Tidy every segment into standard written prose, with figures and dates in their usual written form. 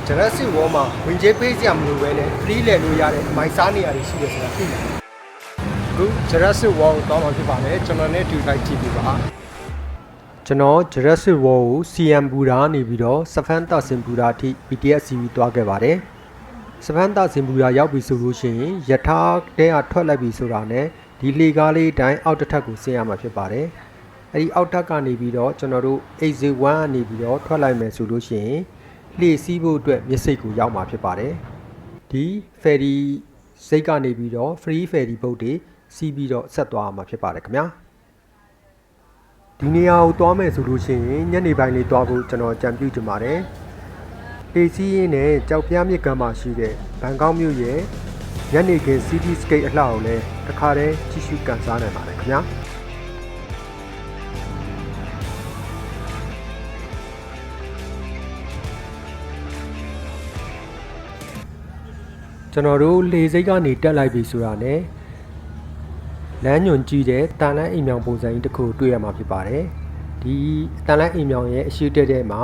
Jurassic World မှာဝင်ကျေးပေးစရာမလိုပဲနဲ့ free လဲလို့ရတဲ့မိုင်စားနေရာတွေရှိတယ်ဆိုတာသိတယ်အခု Jurassic World ကိုတောင်းမှဖြစ်ပါတယ်ကျွန်တော်နဲ့တူထိုက်ကြည့်ပြပါကျွန်တော် Jurassic World ကို CM ဘူရာနေပြီးတော့စဖန်တာစင်ဘူရာအထိ BTS CV သွားခဲ့ပါတယ်စဖန်တာစင်ဘူရာရောက်ပြီဆိုလို့ရှိရင်ယထာတဲကထွက်လိုက်ပြီဆိုတာနဲ့ဒီလေကားလေးအတိုင်းအောက်တစ်ထပ်ကိုဆင်းရမှာဖြစ်ပါတယ်အဲဒီအောက်ထပ်ကနေပြီးတော့ကျွန်တော်တို့ AZ1 ကနေပြီးတော့ထွက်လိုက်မယ်ဆိုလို့ရှိရင်လှည့်စီးဖို့အတွက်မြစ်စိတ်ကိုရောက်မှာဖြစ်ပါတယ်ဒီ ferry စိတ်ကနေပြီးတော့ free ferry boat တွေစီးပြီးတော့ဆက်သွားမှာဖြစ်ပါတယ်ခင်ဗျာဒီနေရာကိုသွားမယ်ဆိုလို့ရှိရင်ညနေပိုင်းလေးသွားဖို့ကျွန်တော်ကြံပြုချင်ပါတယ်လှည့်စီးရင်းနဲ့ကြောက်ပြားမြစ်ကမ်းမှာရှိတဲ့ဘန်ကောက်မြို့ရဲ့ညနေခင်း city scape အလှကိုလည်းတစ်ခါတည်းကြည့်ရှုကန်စားနိုင်ပါတယ်ခင်ဗျာကျွန်တော်တို့လေစိတ်ကနေတက်လိုက်ပြီဆိုတာနဲ့လမ်းညွန်ကြည့်တဲ့တန်လန်းအိမ်မြောင်ပုံစံကြီးတစ်ခုတွေ့ရမှာဖြစ်ပါတယ်ဒီတန်လန်းအိမ်မြောင်ရဲ့အရှိတက်တဲ့မှာ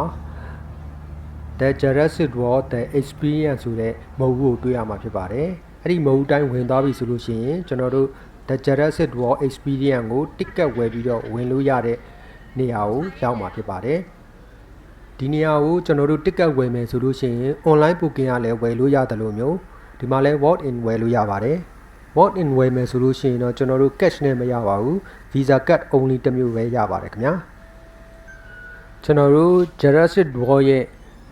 The Jurassic World The Experience ဆိုတဲ့မုံကိုတွေ့ရမှာဖြစ်ပါတယ်အဲ့ဒီမုံတိုင်းဝင်သွားပြီဆိုလို့ရှိရင်ကျွန်တော်တို့ The Jurassic World Experience ကို ticket ဝယ်ပြီးတော့ဝင်လို့ရတဲ့နေရာကိုရောက်မှာဖြစ်ပါတယ်ဒီနေရာကိုကျွန်တော်တို့ ticket ဝယ်မယ်ဆိုလို့ရှိရင် online booking ကလည်းဝယ်လို့ရတယ်လို့မျိုးဒီမှာလဲ walk in ဝယ်လို့ရပါတယ် walk in ဝယ်မယ်ဆိုလို့ရှိရင်တော့ကျွန်တော်တို့ cash နဲ့မရပါဘူး visa card only တစ်မျိုးပဲရပါတယ်ခင်ဗျာကျွန်တော်တို့ Jurassic World ရဲ့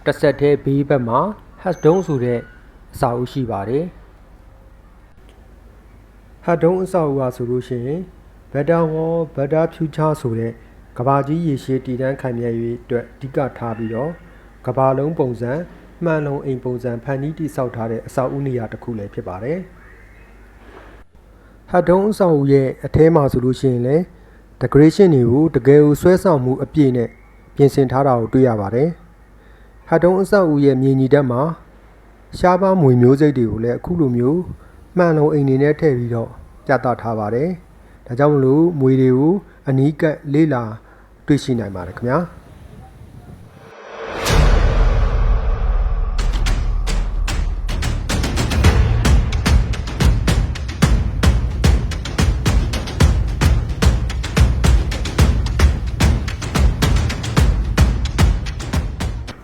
တစ်ဆက်တည်းဘေးဘက်မှာ Hatdome ဆိုတဲ့အစာအုပ်ရှိပါတယ် Hatdome အစာအုပ်ဟာဆိုလို့ရှိရင် Better World Better Future ဆိုတဲ့ကမ္ဘာကြီးရေရှည်တည်တံ့ခိုင်မြဲရေးအတွက်အဓိကထားပြီးတော့ကမ္ဘာလုံးပုံစံမှန်လုံးအိမ်ပုံစံဖန်တီးတည်ဆောက်ထားတဲ့အဆောက်အဦနေရာတစ်ခုလည်းဖြစ်ပါတယ်။ Hatdome အဆောက်အဦရဲ့အထဲမှာဆိုလို့ရှိရင်လည်း decoration တွေကိုတကယ်ကိုဆွဲဆောင်မှုအပြည့်နဲ့ပြင်ဆင်ထားတာကိုတွေ့ရပါတယ်။ Hatdome အဆောက်အဦရဲ့မြေညီတက်မှာရှားပါးမွေမျိုးစိတ်တွေကိုလည်းအခုလိုမျိုးမှန်လုံးအိမ်တွေနဲ့ထည့်ပြီးတော့ပြသထားပါတယ်။ဒါကြောင့်မလို့မွေတွေကိုအနီးကပ်လေးလာတွေ့ရှိနိုင်ပါတယ်ခင်ဗျာ။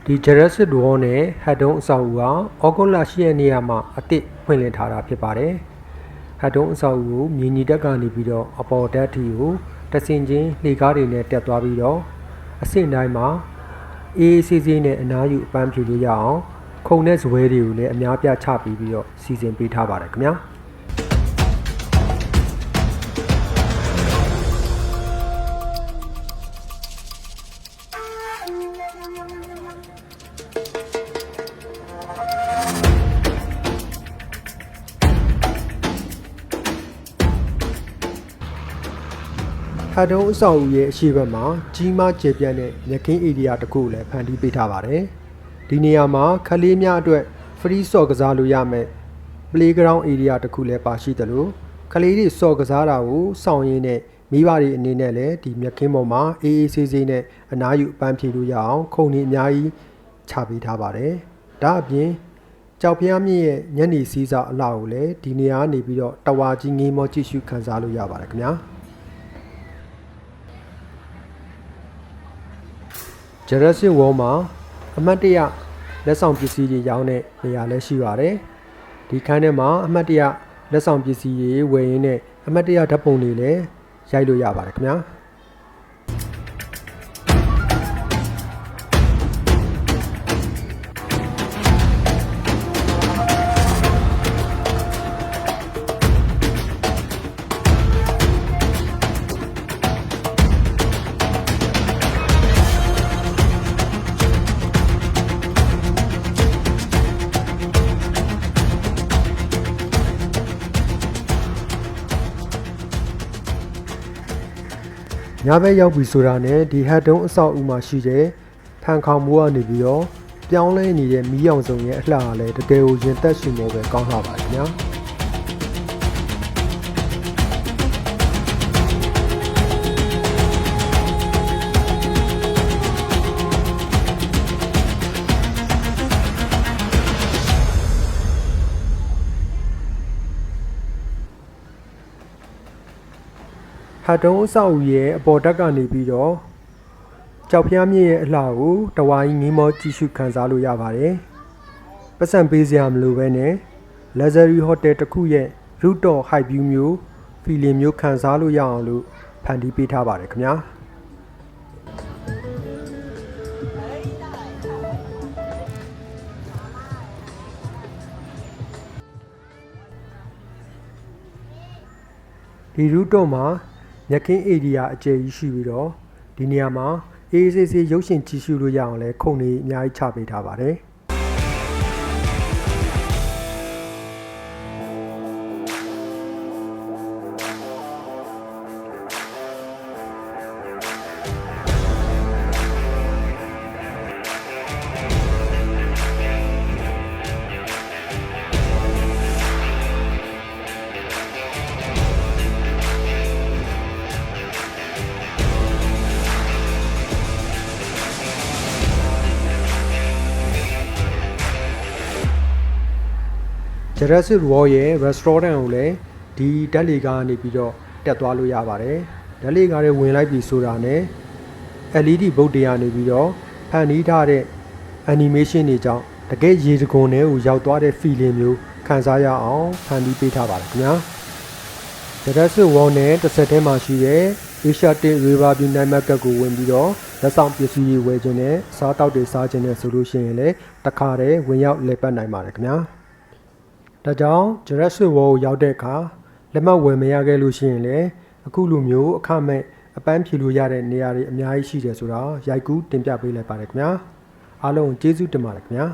ဒီ Jurassic World နဲ့ Hatdome အဆောက်အဦဟာဩဂုတ်လ 10 ရက်နေ့မှာအသစ်ဖွင့်လှစ်ထားတာဖြစ်ပါတယ်။ Hatdome အဆောက်အဦကိုမြေညီတက်ကနေပြီးတော့အပေါ်တက်ထီကိုတဆင်ချင်းလှေကားတွေနဲ့တက်သွားပြီးတော့အဆင့်တိုင်းမှာအေးဆေးဆေးနဲ့အနားယူအပန်းဖြူလို့ရအောင်ခုံတဲ့ဇွဲတွေကိုလည်းအများပြချပြီးတော့စီစဉ်ပေးထားပါတယ်ခင်ဗျာ။Hatdome အဆောက်အဦရဲ့အရှိတ်ဘက်မှာကြီးမားကျယ်ပြန့်တဲ့မြက်ခင်းဧရိယာတစ်ခုလည်းဖန်တီးပေးထားပါတယ်။ဒီနေရာမှာခလေးများအတွက် free ဆော့ကစားလို့ရမယ် playground area တစ်ခုလည်းပါရှိတယ်လို့ခလေးတွေဆော့ကစားတာကိုစောင့်ရင်းနဲ့မိဘတွေအနေနဲ့လည်းဒီမြက်ခင်းပေါ်မှာအေးအေးဆေးဆေးနဲ့အနားယူအပန်းဖြေလို့ရအောင်ခုံတွေအများကြီးချပေးထားပါတယ်။ဒါအပြင်ကြောက်ဖျားမြင့်ရဲ့ညနေစည်းစာအလှကိုလည်းဒီနေရာကနေပြီးတော့တဝါကြီးငေးမောကြည့်ရှုခန်းစားလို့ရပါတယ်ခင်ဗျာ။ Jurassic World မှာအမှတ်တရလက်ဆောင်ပစ္စည်းတွေရောင်းတဲ့နေရာလည်းရှိပါတယ်။ဒီခန်းထဲမှာအမှတ်တရလက်ဆောင်ပစ္စည်းတွေဝယ်ရင်းနဲ့အမှတ်တရဓာတ်ပုံတွေလည်းရိုက်လို့ရပါတယ်ခင်ဗျာ။ညဘက်ရောက်ပြီဆိုတာနဲ့ဒီ Hatdome အဆောက်အဦမှာရှိတဲ့ဖန်ခေါင်မိုးကနေပြီးတော့ပြောင်းလဲနေတဲ့မီးရောင်စုံရဲ့အလှအားလည်းတကယ်ကိုရင်သက်ရှင်နေပဲကောင်းလာပါခင်ဗျာ ဟာတုံးအဆောက်အဦရဲ့အပေါ်တက်ကနေပြီးတော့ကြောက်ဖျားမြင့်ရဲ့အလှကိုတဝိုင်းငင်းမောကြည့်ရှုခန်းစားလို့ရပါတယ်ပတ်စံပေးစရာမလိုပဲနဲ့ luxury hotel တစ်ခုရဲ့ rooftop high view မျိုး feeling မျိုးခန်းစားလို့ရအောင်လို့ဖန်တီးပေးထားပါတယ်ခင်ဗျာဒီ rooftop မှာမြက်ခင်း area အကျယ်ကြီးရှိပြီးတော့ဒီနေရာမှာအေးအေးဆေးဆေးရုပ်ရှင်ကြည့်ရှုလို့ရအောင်လဲခုံတွေအများကြီးချပေးထားပါတယ်Jurassic World ရဲ့ restaurant ကိုလည်းဒီဓာတ်လေကားကနေပြီးတော့တက်သွားလို့ရပါတယ်ဓာတ်လေကားတွေဝင်လိုက်ပြီဆိုတာနဲ့ LED ဘုတ်တွေကနေပြီးတော့ဖန်တီးထားတဲ့ animation တွေကြောင့်တကယ်ရေတခွန်ထဲကိုရောက်သွားတဲ့ feeling မျိုးခံစားရအောင်ဖန်တီးပေးထားပါတယ်ခင်ဗျာ Jurassic World နဲ့တစ်ဆက်တည်းမှာရှိတဲ့ Asia Team River View Night Market ကိုဝင်ပြီးတော့လက်ဆောင်ပစ္စည်းတွေဝယ်ခြင်းနဲ့စားတောက်တွေစားခြင်းနဲ့ဆိုလို့ရှိရင်လည်းတခါတည်းဝင်ရောက်လည်ပတ်နိုင်ပါတယ်ခင်ဗျာဒါကြောင့် Jurassic World ကိုရောက်တဲ့အခါလက်မှတ်ဝယ်မရခဲ့လို့ရှိရင်လည်းအခုလိုမျိုးအခမဲ့အပန်းဖြေလို့ရတဲ့နေရာတွေအများကြီးရှိတယ်ဆိုတာရိုက်ကူးတင်ပြပေးလိုက်ပါတယ်ခင်ဗျာအားလုံးကျေးဇူးတင်ပါတယ်ခင်ဗျာ